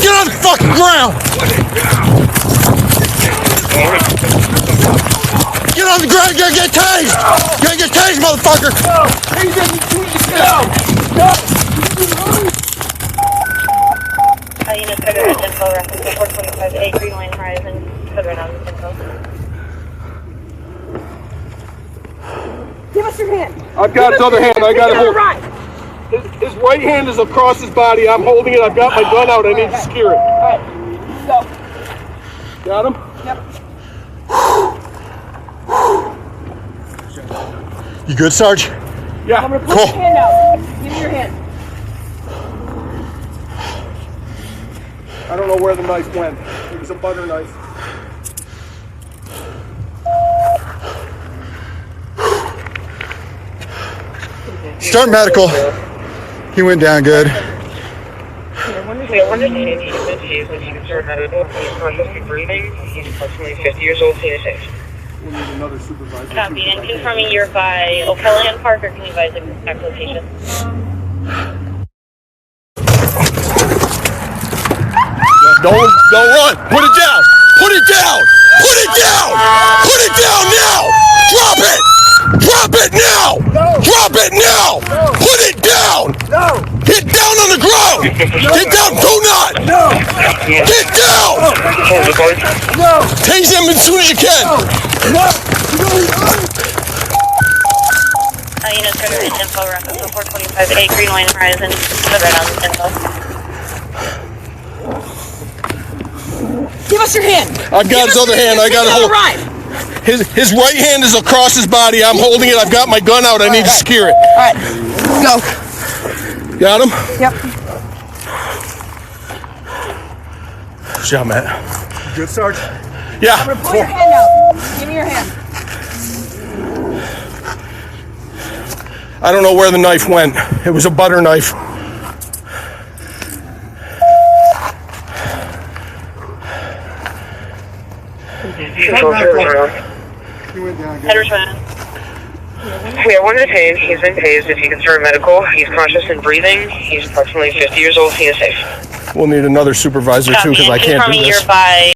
Get on the fucking ground! Get on the ground, you're gonna get tased! You're gonna get tased, motherfucker! Unit Federal info reference 425A Green Line Horizon, Federal info. Give us your hand. I've got his other hand. I got it. Right. His right hand is across his body. I'm holding it. I've got my gun out. I need to secure it. All right. Go. Got him? Yep. You good, Sarge? Yeah. I'm gonna put your hand out. Give me your hand. I don't know where the knife went. It was a butter knife. Start medical. He went down good. We have understanding he's been tased when he can start medical. He's consciously breathing. He's approximately 50 years old, seen safe. We'll need another supervisor. Copy, and confirming you're by O'Callaghan Park, or can you advise the exact location? Don't run. Put it down. Put it down. Put it down. Put it down now. Drop it. Drop it now. Drop it now. Put it down. Get down on the ground. Get down. Do not. Get down. Tase him as soon as you can. Unit Federal info reference 425A Green Line Horizon, Federal info. Give us your hand. I've got his other hand. I got it hold. Right. His right hand is across his body. I'm holding it. I've got my gun out. I need to secure it. All right. Go. Got him? Yep. Good job, Matt. Good, Sarge? Yeah. I'm gonna pull your hand out. Give me your hand. I don't know where the knife went. It was a butter knife. Headers man. We have one detained. He's been tased. If you can start medical, he's conscious and breathing. He's approximately 50 years old. He is safe. We'll need another supervisor too, because I can't do confirming this. you're by